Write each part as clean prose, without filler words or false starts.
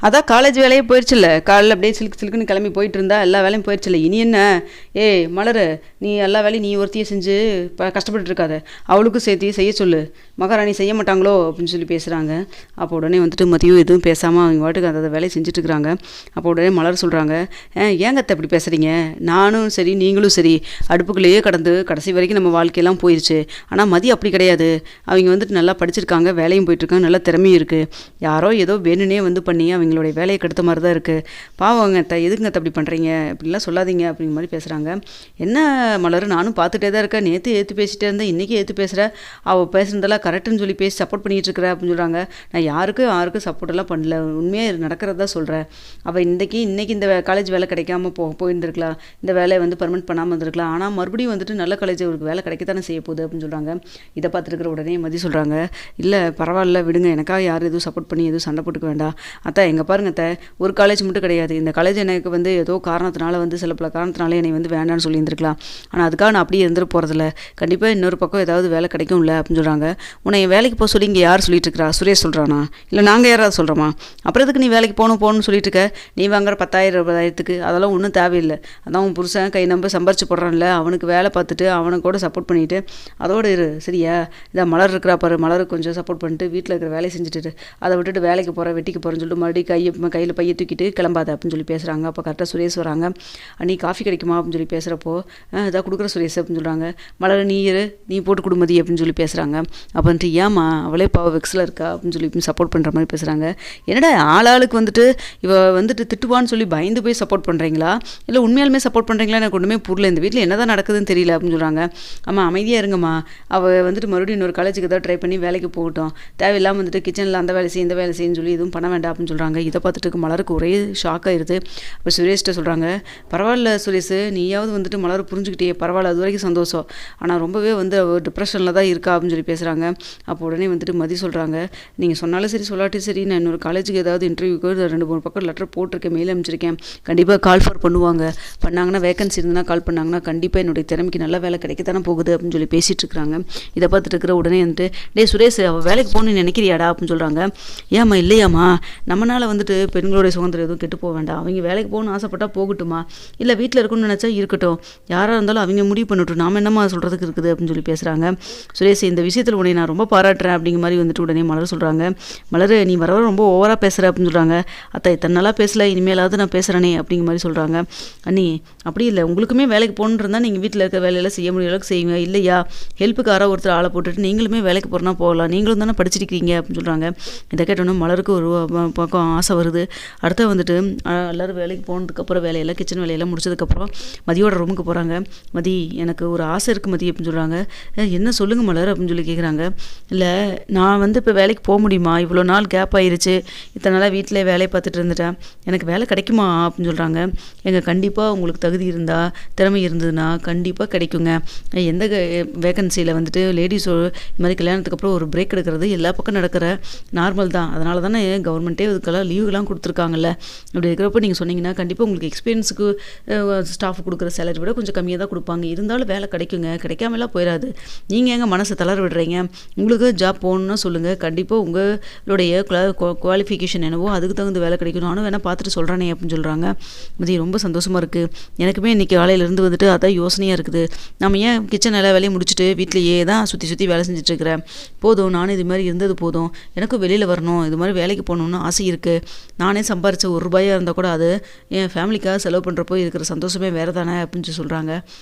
அதான் காலேஜ் வேலையே போயிடுச்சுல்ல. காலைல அப்படியே சிலுக்கு சிலுக்குன்னு கிளம்பி போயிட்டு இருந்தா எல்லா வேலையும் போயிடுச்சுல்ல. இனி என்ன? ஏய் மலரு, நீ எல்லா வேலையும் நீ ஒருத்தியை செஞ்சு கஷ்டப்பட்டு இருக்காத, அவளுக்கும் சேர்த்து செய்ய சொல்லு. மகாராணி செய்ய மாட்டாங்களோ அப்படின்னு சொல்லி பேசுகிறாங்க. அப்போ உடனே வந்துட்டு மதியம் எதுவும் பேசாமல் அவங்க வாட்டுக்கு அந்த வேலையை செஞ்சுட்டு இருக்கிறாங்க. அப்போ உடனே மலர் சொல்கிறாங்க, ஏங்கத்த இப்படி பேசுகிறீங்க? நானும் சரி நீங்களும் சரி அடுப்புக்குள்ளேயே கடந்து கடைசி வரைக்கும் நம்ம வாழ்க்கையெல்லாம் போயிடுச்சு. ஆனால் மதி அப்படி கிடையாது. அவங்க வந்துட்டு நல்லா படிச்சிருக்காங்க, வேலையும் போயிட்டுருக்காங்க, நல்லா திறமையும் இருக்குது. யாரோ ஏதோ வேணுனே வந்து பண்ணி அவங்களுடைய வேலையை கெடுத்த மாதிரி தான் இருக்குது. பாவங்க எதுக்குங்க அப்படி பண்ணுறீங்க, இப்படிலாம் சொல்லாதீங்க அப்படிங்கிற மாதிரி பேசுகிறாங்க. என்ன மலர், நானும் பார்த்துட்டே தான் இருக்கேன். நேற்று ஏற்று பேசிகிட்டே இருந்தேன், இன்றைக்கி ஏற்று பேசுகிற. அவள் பேசுனதெல்லாம் கரெக்டுன்னு சொல்லி பேசி சப்போர்ட் பண்ணிகிட்டு இருக்கிற அப்படின்னு சொல்கிறாங்க. நான் யாருக்கும் சப்போர்ட்டெல்லாம் பண்ணல, உண்மையாக நடக்கிறதா சொல்கிறேன். அவள் இன்றைக்கி இந்த காலேஜ் வேலை கிடைக்காம போயிருந்துருக்கலாம், இந்த வேலையை வந்து பர்மனெண்ட் பண்ணாமல் இருந்திருக்கலாம். ஆனால் மறுபடியும் வந்துட்டு நல்ல காலேஜ் ஒரு வேலை கிடைக்கத்தானே செய்ய போகுது அப்படின்னு சொல்கிறாங்க. இதை பார்த்துருக்கிற உடனே மதி சொல்கிறாங்க, இல்லை பரவாயில்ல விடுங்க, எனக்காக யாரும் எதுவும் சப்போர்ட் பண்ணி எதுவும் சண்டை போட்டுக்க வேண்டாம். அத்தை எங்கே பாருங்க அத்தை, ஒரு காலேஜ் மட்டும் கிடையாது, இந்த காலேஜ் எனக்கு வந்து ஏதோ காரணத்தினால வந்து சில பல காரணத்தினால என்னை வந்து வேண்டான்னு சொல்லியிருந்துருக்கலாம். ஆனால் அதுக்காக நான் அப்படியே இருந்துட்டு போகிறதில்ல, கண்டிப்பாக இன்னொரு பக்கம் ஏதாவது வேலை கிடைக்கும்ல அப்படின்னு சொல்கிறாங்க. உன்னை வேலைக்கு போக சொல்லி இங்கே யார் சொல்லிட்டு இருக்கிறா? சுரேஷ் சொல்கிறானா, இல்லை நாங்கள் யாராவது சொல்கிறோமா? அப்புறம் எதுக்கு நீ வேலைக்கு போகணும்னு சொல்லிட்டு இருக்க? நீ வாங்குற 10,000 20,000க்கு அதெல்லாம் ஒன்றும் தேவையில்லை. அதான் உன் புருஷன் கை நம்ப சம்பாரிச்சு போடுறான்ல, அவனுக்கு வேலை பார்த்துட்டு அவனுக்கு கூட சப்போர்ட் பண்ணிவிட்டு அதோடு இரு சரியா? இதான் மலர் இருக்கிறா பாரு, மலருக்கு கொஞ்சம் சப்போர்ட் பண்ணிட்டு வீட்டில் இருக்கிற வேலையை செஞ்சுட்டு அதை விட்டுட்டு வேலைக்கு போகிறேன் வெட்டிக்கு போகிறேன்னு சொல்லிட்டு மறுபடியும் கையில் பையை தூக்கிட்டு கிளம்பாத அப்படின்னு சொல்லி பேசுகிறாங்க. அப்போ கரெக்டாக சுரேஷ் வராங்க. நீ காஃபி கிடைக்குமா அப்படின்னு சொல்லி பேசுகிறப்போ, இதாக கொடுக்குற சுரேஷ் அப்படின்னு சொல்கிறாங்க. மலர் நீ போட்டு கொடுமதி அப்படின்னு சொல்லி பேசுகிறாங்க. அப்போ வந்துட்டு ஏமா அவளே வெக்ஸில் இருக்கா அப்படின்னு சொல்லி சப்போர்ட் பண்ணுற மாதிரி பேசுகிறாங்க. என்னடா ஆளாளுக்கு வந்துட்டு இவ வந்துட்டு திட்டுவான்னு சொல்லி பயந்து போய் சப்போர்ட் பண்ணுறீங்களா, இல்லை உண்மையாலுமே சப்போர்ட் பண்ணுறீங்களா? எனக்கு ஒன்றுமே புரியல, இந்த வீட்டில் என்ன தான் நடக்குதுன்னு தெரியல அப்படின்னு சொல்கிறாங்க. ஆமாம் அமைதியாக இருங்கம்மா, அவள் வந்துட்டு மறுபடியும் இன்னொரு காலேஜுக்கு ஏதாவது ட்ரை பண்ணி வேலைக்கு போகட்டும், தேவையில்லாமல் வந்துட்டு கிச்சனில் அந்த வேலை செய்ய இந்த வேலை செய்யுன்னு சொல்லி எதுவும் பண்ண வேண்டாம் அப்படின்னு சொல்கிறாங்க. இதை பார்த்துட்டு மலருக்கு ஒரே ஷாக் ஆயிடுது. இப்போ சுரேஷ்கிட்ட சொல்கிறாங்க, பரவாயில்ல சுரேஷ், நீயாவது வந்துட்டு மலர் புரிஞ்சுக்கிட்டே பரவாயில்ல, அது வரைக்கும் சந்தோஷம். ஆனால் ரொம்பவே வந்து டிப்ரெஷனில் தான் இருக்கா அப்படின்னு சொல்லி பேசுகிறாங்க. அப்போ உடனே வந்துட்டு மதி சொல்கிறாங்க, நீங்கள் சொன்னாலும் சரி சொல்லாட்டி சரி, நான் இன்னொரு காலேஜுக்கு ஏதாவது இன்டர்வியூக்கு 2-3 பக்கம் லெட்டர் போட்டிருக்கேன், மெயில் அனுப்பிச்சிருக்கேன், கண்டிப்பாக கால் ஃபார் பண்ணுவாங்க. பண்ணாங்கன்னா வேகன்சி இருந்ததுன்னா கால் பண்ணாங்கன்னா கண்டிப்பாக என்னுடைய திறமைக்கு நல்ல வேலை கிடைக்கத்தானே போகுது அப்படின்னு சொல்லி பேசிகிட்டு இருக்கிறாங்க. இதை பார்த்துட்டு இருக்கிற உடனே வந்துட்டு, டே சுரேஷ், அவள் வேலைக்கு போகணுன்னு நினைக்கிறியாடா அப்படின்னு சொல்கிறாங்க. ஏம்மா இல்லையாம்மா, நம்மளால் வந்துட்டு பெண்களுடைய சுதந்திரம் எதுவும் கெட்டு போக வேண்டாம், அவங்க வேலைக்கு போகணும்னு ஆசைப்பட்டால் போகட்டுமா, இல்லை வீட்டில் இருக்கணும்னு நினச்சா இருக்கட்டும், யாராக இருந்தாலும் அவங்க முடிவு பண்ணிவிட்டு நாம் என்னம்மா சொல்கிறதுக்கு இருக்குது அப்படின்னு சொல்லி பேசுகிறாங்க. சுரேஷ், இந்த விஷயத்தில் உன்னை நான் ரொம்ப பாராட்டுறேன் அப்படிங்கிற மாதிரி வந்துட்டு உடனே மலர் சொல்கிறாங்க. மலர், நீ வர ரொம்ப ஓவராக பேசுகிற அப்படின்னு சொல்கிறாங்க. அத்தை இத்தனை நாளாக பேசலை, இனிமேலாவது நான் பேசுகிறேனே அப்படிங்கிற மாதிரி சொல்கிறாங்க. அண்ணி அப்படி இல்லை, உங்களுக்குமே வேலைக்கு போகணுன்னு இருந்தால் நீங்கள் வீட்டில் இருக்க வேலையெல்லாம் செய்ய முடிய அளவுக்கு செய்யுங்க, இல்லையா ஹெல்ப்புக்கு யாராவது ஒருத்தர் ஆளை போட்டுட்டு நீங்களுமே வேலைக்கு போகிறனா போகலாம், நீங்களும் தானே படிச்சிருக்கீங்க அப்படின்னு சொல்கிறாங்க. இதை கேட்டோன்னா மலருக்கு ஒரு பக்கம் ஆசை வருது. அடுத்த வந்துட்டு எல்லோரும் வேலைக்கு போனதுக்கப்புறம் வேலையெல்லாம் கிச்சன் வேலையெல்லாம் முடிச்சதுக்கப்புறம் மதியோட ரூமுக்கு போகிறாங்க. மதி, எனக்கு ஒரு ஆசை இருக்குது மதி அப்படின்னு சொல்கிறாங்க. என்ன சொல்லுங்கள் மலர் அப்படின்னு சொல்லி கேட்குறாங்க. இல்லை நான் வந்து இப்போ வேலைக்கு போக முடியுமா, இவ்வளோ நாள் கேப் ஆயிடுச்சு, இத்தனை நாளாக வீட்டிலே வேலையை பார்த்துட்டு இருந்துட்டேன், எனக்கு வேலை கிடைக்குமா அப்படின்னு சொல்கிறாங்க. எங்கள் கண்டிப்பாக உங்களுக்கு தகுதி இருந்தால் திறமை இருந்ததுன்னா கண்டிப்பாக கிடைக்குங்க. எந்த வேகன்சியில் வந்துட்டு லேடிஸோ இது மாதிரி கல்யாணத்துக்கு அப்புறம் ஒரு பிரேக் எடுக்கிறது எல்லா பக்கம் நடக்கிற நார்மல் தான், அதனால தானே கவர்மெண்ட்டே இதுக்கெல்லாம் லீவுலாம் கொடுத்துருக்காங்கல்ல. அப்படி இருக்கிறப்ப நீங்கள் சொன்னீங்கன்னா கண்டிப்பாக உங்களுக்கு எக்ஸ்பீரியன்ஸுக்கு ஸ்டாஃப் கொடுக்குற சேலரி விட கொஞ்சம் கம்மியாக தான் கொடுப்பாங்க, இருந்தாலும் வேலை கிடைக்குங்க, கிடைக்காமலாம் போயிடாது. நீங்கள் எங்கள் மனசை தளர விடுறீங்க, உங்களுக்கு ஜாப் போகணுன்னா சொல்லுங்கள், கண்டிப்பாக உங்களுடைய குவாலிஃபிகேஷன் என்னவோ அதுக்கு தகுந்த வேலை கிடைக்கும், நானும் வேணால் பார்த்துட்டு சொல்கிறேனே அப்படின்னு சொல்கிறாங்க. அது ரொம்ப சந்தோஷமாக இருக்குது. எனக்குமே இன்றைக்கி காலையிலேருந்து வந்துட்டு அதான் யோசனையாக இருக்குது, நம்ம ஏன் கிச்சன் எல்லா வேலையும் முடிச்சுட்டு வீட்டிலையே தான் சுற்றி வேலை செஞ்சுட்ருக்கிறேன், போதும் நானும் இது மாதிரி இருந்தது போதும், எனக்கும் வெளியில் வரணும், இது மாதிரி வேலைக்கு போகணுன்னு ஆசை இருக்குது, நானே சம்பாரித்த ₹1 இருந்தால் கூட அது என் ஃபேமிலிக்காக செலவு பண்ணுறப்போ இருக்கிற சந்தோஷமே வேறு தானே அப்படின்னு சொல்கிறாங்க.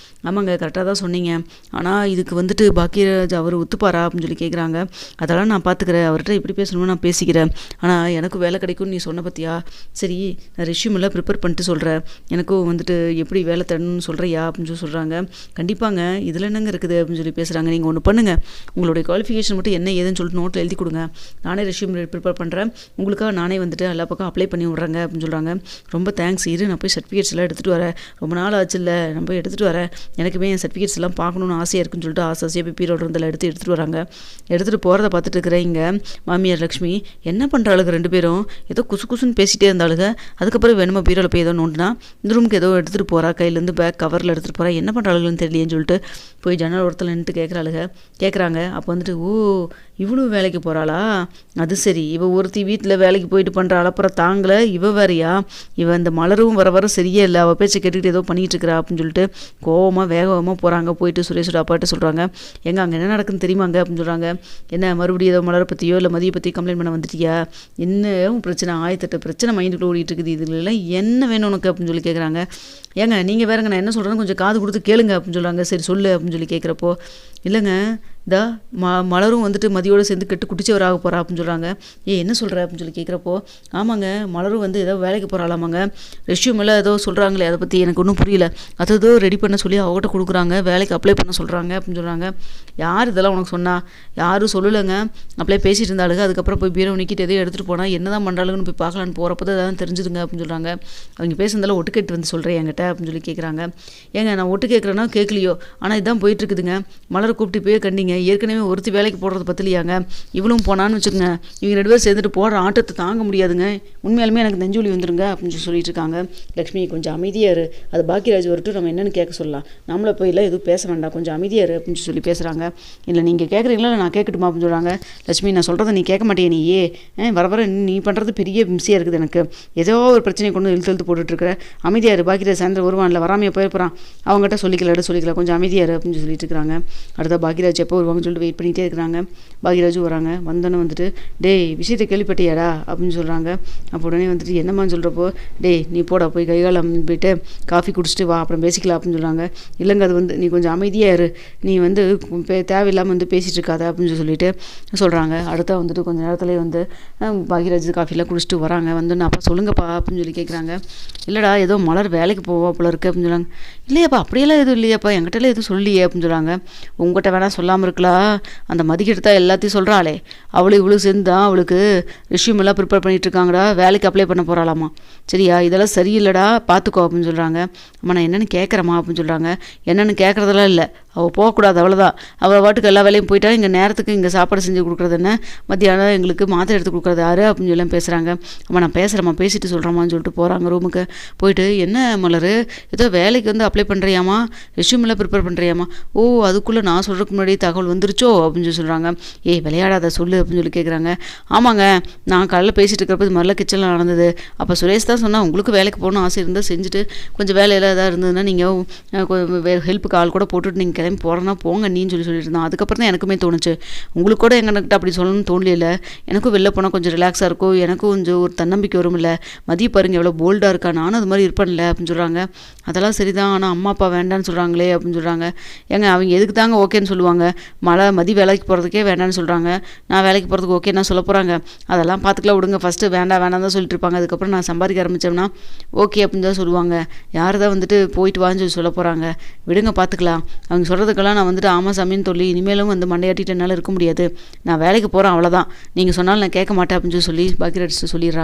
ஆமாங்க கரெக்டாக தான் சொன்னீங்க, ஆனால் இதுக்கு வந்துட்டு பாக்கியராஜ் அவர் ஒத்துப்பாரா அப்படின்னு சொல்லி கேட்குறாங்க. அதெல்லாம் நான் பார்த்துக்கிறேன், அவர்கிட்ட எப்படி பேசணுமோ நான் பேசிக்கிறேன், ஆனால் எனக்கு வேலை கிடைக்கும்னு நீ சொன்ன பற்றியா, சரி நான் ரெஷ்யூம் எல்லாம் ப்ரிப்பேர் பண்ணிட்டு சொல்கிறேன், எனக்கும் வந்துட்டு எப்படி வேலை தரணும்னு சொல்கிறியா அப்படின்னு சொல்லி சொல்கிறாங்க. கண்டிப்பாங்க இதில் என்னங்க இருக்குது அப்படின்னு சொல்லி பேசுகிறாங்க. நீங்கள் ஒன்று பண்ணுங்கள், உங்களுடைய குவாலிஃபிகேஷன் மட்டும் என்ன ஏதுன்னு சொல்லிட்டு நோட்டில் எழுதி கொடுங்க, நானே ரெஷ்யூம் ப்ரிப்பேர் பண்ணுறேன், உங்களுக்காக நானே வந்துட்டு எல்லா பக்கம் அப்ளை பண்ணி விட்றேங்க அப்படின்னு சொல்கிறாங்க. ரொம்ப தேங்க்ஸ், இரு நான் போய் சர்டிஃபிகேட்ஸ் எல்லாம் எடுத்துகிட்டு வரேன், ரொம்ப நாள் ஆச்சு இல்லை, நான் போய் எடுத்துகிட்டு வரேன், எனக்குமே என் சர்டிஃபிகேட்ஸ் எல்லாம் பார்க்கணுன்னு ஆசையாக இருக்குன்னு சொல்லிட்டு ஆசையாக போய் பீரோட இருந்தெல்லாம் எடுத்துகிட்டு வராங்க. எடுத்துகிட்டு போகிறத பார்த்துட்டு இருக்கிறேன். இங்கே மாமியார் லக்ஷ்மி என்ன பண்ணுறாளுங்க, 2 பேரும் ஏதோ குசுன்னு பேசிகிட்டே இருந்தாளுங்க. அதுக்கப்புறம் வேணுமா பீரோவில் போய் ஏதோ நோண்டுனா இந்த ரூமுக்கு ஏதோ எடுத்துகிட்டு போகிறா, கையிலேருந்து பேக் கவரில் எடுத்துகிட்டு போகிறா, என்ன பண்ணுறாளுன்னு தெரியலேன்னு சொல்லிட்டு போய் ஜன்னல் ஓரத்தில் நின்றுட்டு கேட்குறாங்க. அப்போ வந்துட்டு ஓ இவ்வளோ வேலைக்கு போகிறாளா? அது சரி, இவ ஒருத்தி வீட்டில் வேலைக்கு போயிட்டு பண்ணுற அலப்புறம் தாங்கலை, இவ வேறையா? இவ இந்த மலரும் வர வர சரியே இல்லை, அவள் பேச்சை கேட்டுக்கிட்டு ஏதோ பண்ணிகிட்டு இருக்கிறா அப்படின்னு சொல்லிட்டு கோவமாக வேகமாக போகிறாங்க. போயிட்டு சுரேஷோட அப்பாட்ட சொல்கிறாங்க, அங்கே என்ன நடக்குன்னு தெரியுமாங்க அப்படின்னு சொல்கிறாங்க. என்ன மறுபடியும் ஏதோ மலரை பற்றியோ இல்லை மதியை பற்றி கம்ப்ளைண்ட் பண்ண வந்துட்டியா? என்ன பிரச்சனை? 1008 பிரச்சனை மைண்டுக்குள்ளே ஓடிட்டு இருக்குது, இதுலாம் என்ன வேணும் உனக்கு அப்படின்னு சொல்லி கேட்குறாங்க. நீங்கள் வேறுங்க, நான் என்ன சொல்கிறேன்னு கொஞ்சம் காது கொடுத்து கேளுங்க அப்படின்னு சொல்கிறாங்க. சரி சொல்லு அப்படின்னு சொல்லி கேட்குறப்போ, இல்லைங்க இதா மலரும் வந்துட்டு மதியோடு சேர்ந்து கெட்டு குடிச்சவராக போகிறா அப்படின்னு சொல்கிறாங்க. என்ன சொல்கிற அப்படின்னு சொல்லி கேட்குறப்போ, ஆமாங்க மலரும் வந்து ஏதோ வேலைக்கு போகிறாளாமாங்க, ரெஷ்யூம் எல்லாம் ஏதோ சொல்கிறாங்களே, அதை பற்றி எனக்கு ஒன்றும் புரியல, அது ஏதோ ரெடி பண்ண சொல்லி அவங்ககிட்ட கொடுக்குறாங்க, வேலைக்கு அப்ளை பண்ண சொல்கிறாங்க அப்படின்னு சொல்கிறாங்க. யார் இதெல்லாம் உனக்கு சொன்னா? யாரும் சொல்லலைங்க, அப்ளை பேசிகிட்டு இருந்தாளுங்க. அதுக்கப்புறம் போய் பீரோ நிக்கிட்டு எதையும் எடுத்துகிட்டு போனால் என்ன தான் பண்ணுறாளுன்னு போய் பார்க்கலான்னு போகிறப்போ தான் அதான் தெரிஞ்சுதுங்க அப்படின்னு சொல்கிறாங்க. அவங்க பேசுனதால ஒட்டு கேட்டு வந்து சொல்கிறேன் என்கிட்ட அப்படின்னு சொல்லி கேட்குறாங்க. நான் ஒட்டு கேட்குறேன்னா கேட்கலையோ, ஆனால் இதுதான் போயிட்டுருக்குதுங்க, மலரை கூப்பிட்டு போய் கண்டிங்க, ஏற்கனவே ஒருத்தி வேலைக்கு போடுறது பத்திலையாங்க, இவளும் போனான்னு வச்சுக்கோங்க, இவங்க 2 பேர் சேர்ந்துட்டு போடுற ஆட்டத்தை தாங்க முடியாதுங்க, உண்மையாலுமே எனக்கு நெஞ்சொலி வந்துருங்க அப்படின்னு சொல்லிட்டு இருக்காங்க. லக்ஷ்மி கொஞ்சம் அமைதியாரு, அது பாக்கியராஜ் வரட்டும், நம்ம என்னென்னு கேட்க சொல்லலாம், நம்மளை போயில எதுவும் பேச வேண்டாம், கொஞ்சம் அமைதியாரு அப்படின்னு சொல்லி பேசுகிறாங்க. இல்லை நீங்கள் கேட்குறீங்களா நான் கேட்கட்டுமா அப்படின்னு சொல்கிறாங்க. லட்சுமி நான் சொல்கிறத நீ கேட்க மாட்டேன், நீயே வர வர நீ பண்ணுறது பெரிய மிம்சியாக இருக்குது, எனக்கு ஏதோ ஒரு பிரச்சனையை கொண்டு இழுத்து போட்டுட்ருக்குற, அமைதியாரு, பாக்கியராஜ் சாயந்தரம் வருவான்ல, வராமையே போயிருப்பான், அவங்ககிட்ட சொல்லிக்கலாம், கொஞ்சம் அமைதியாரு அப்படின்னு சொல்லிட்டு இருக்கிறாங்க. அடுத்த பாக்கியராஜ் எப்போ வருவாங்கன்னு சொல்லிட்டு வெயிட் பண்ணிகிட்டே இருக்கிறாங்க. பாக்கியராஜும் வராங்க. வந்தோன்னே வந்துட்டு, டேய் விஷயத்தை கேள்விப்பட்டியாடா அப்படின்னு சொல்கிறாங்க. அப்போ உடனே வந்துட்டு என்னம்மான்னு சொல்கிறப்போ, டேய் நீ போடா போய் கைகாலம் போயிட்டு காஃபி குடிச்சிட்டு வா, அப்புறம் பேசிக்கலாம் அப்படின்னு சொல்கிறாங்க. இல்லைங்க அது வந்து நீ கொஞ்சம் அமைதியாக இரு, நீ வந்து தேவையில்லாமல் வந்து பேசிகிட்டு இருக்காத அப்படின்னு சொல்லிட்டு சொல்கிறாங்க. அடுத்தா வந்துட்டு கொஞ்சம் நேரத்துலேயே வந்து பாக்கியராஜ் காஃபிலாம் குடிச்சிட்டு வராங்க. வந்தோன்னே அப்பா சொல்லுங்கப்பா அப்படின்னு சொல்லி கேட்குறாங்க. இல்லைடா ஏதோ மலர் வேலைக்கு போவா போல இருக்குது அப்படின்னு சொல்கிறாங்க. இல்லையாப்பா அப்படியெல்லாம் எதுவும் இல்லையாப்பா, என்கிட்டலாம் எதுவும் சொல்லியே அப்படின்னு சொல்கிறாங்க. உங்கள்கிட்ட வேணால் சொல்லாமல் இருக்கலாம், அந்த மதிக்கிட்டு தான் எல்லாத்தையும் சொல்கிறாளே, அவளும் இவ்வளோ சேர்ந்து தான் அவளுக்கு ரெஷ்யூம் எல்லாம் ப்ரிப்பேர் பண்ணிகிட்டு இருக்காங்கடா, வேலைக்கு அப்ளை பண்ண போகிறாளாமா, சரியா, இதெல்லாம் சரியில்லைடா பார்த்துக்கோ அப்படின்னு சொல்கிறாங்க. அம்மா நான் என்னென்னு கேட்குறேம்மா அப்படின்னு சொல்கிறாங்க. என்னென்னு கேட்குறதெல்லாம் இல்லை, அவள் போகக்கூடாது அவ்வளோதான், அவள் வாட்டுக்கு எல்லா வேலையும் போயிட்டா இங்கே நேரத்துக்கு இங்கே சாப்பாடு செஞ்சு கொடுக்குறது என்ன, மத்தியானம் எங்களுக்கு மாத்திரை எடுத்து கொடுக்குறது யாரு அப்படின்னு சொல்லி பேசுகிறாங்க. அம்மா நான் பேசுகிறேம்மா, பேசிட்டு சொல்கிறேம்மான்னு சொல்லிட்டு போகிறாங்க ரூமுக்கு. போயிட்டு என்ன மலர் ஏதோ வேலைக்கு வந்து அப்ளை பண்ணுறியாமா, ரெஷ்யூம் எல்லாம் ப்ரிப்பேர் பண்ணுறியாமா, ஓ அதுக்குள்ளே நான் சொல்கிறதுக்கு முன்னாடி தகவல் வந்துருச்சோ அப்படின்னு சொல்லி சொல்கிறாங்க. விளையாடாத சொல்லு அப்படின்னு சொல்லி கேட்குறாங்க. ஆமாங்க நான் காலையில் பேசிகிட்டு இருக்கிறப்ப இது மாதிரிலாம் கிச்சனில் நடந்தது, அப்போ சுரேஷ் தான் சொன்னால் உங்களுக்கு வேலைக்கு போகணும்னு ஆசை இருந்தால் செஞ்சுட்டு கொஞ்சம் வேலையெல்லாம் எதாவது இருந்ததுன்னா நீங்கள் ஹெல்ப்புக்கு ஆள் கூட போட்டுட்டு நீங்கள் கிளம்பி போகிறேன்னா போங்க நீன்னு சொல்லிட்டு இருந்தோம். அதுக்கப்புறம் தான் எனக்குமே தோணுச்சு, உங்களுக்கு கூட எங்ககிட்ட அப்படி சொல்லணும்னு தோணல, எனக்கும் வெளில போனால் கொஞ்சம் ரிலாக்ஸாக இருக்கும், எனக்கும் கொஞ்சம் ஒரு தன்னம்பிக்கை வரும், இல்லை மதிய பாருங்க எவ்வளோ போல்டாக இருக்கா, நானும் அது மாதிரி இருப்பேன்ல அப்படின்னு சொல்கிறாங்க. அதெல்லாம் சரிதான், ஆனால் அம்மா அப்பா வேண்டான்னு சொல்கிறாங்களே அப்படின்னு சொல்கிறாங்க. அவங்க எதுக்கு தாங்க ஓகேன்னு சொல்லுவாங்க, மதி வேலைக்கு போகிறதுக்கே வேண்டான்னு சொல்கிறாங்க, நான் வேலைக்கு போகிறதுக்கு ஓகே நான் சொல்ல போகிறாங்க, அதெல்லாம் பார்த்துக்கலாம் விடுங்க, ஃபஸ்ட்டு வேண்டாம் தான் சொல்லிட்டு இருப்பாங்க, அதுக்கப்புறம் நான் சம்பாதிக்க ஆரம்பித்தோம்னா ஓகே அப்படின்னு தான் சொல்லுவாங்க, யார் தான் வந்துட்டு போயிட்டு வான்னு சொல்லி சொல்ல போகிறாங்க, விடுங்க பார்த்துக்கலாம், அவங்க சொல்கிறதுக்கெல்லாம் நான் வந்துட்டு ஆமாம் சாமின்னு சொல்லி இனிமேலும் வந்து மண்டையாட்டிட்டு என்னால் இருக்க முடியாது, நான் வேலைக்கு போகிறேன் அவ்வளோதான், நீங்கள் சொன்னாலும் நான் கேட்க மாட்டேன் அப்படின்னு சொல்லி பாக்கியராஜ் சொல்லிடுறாங்க.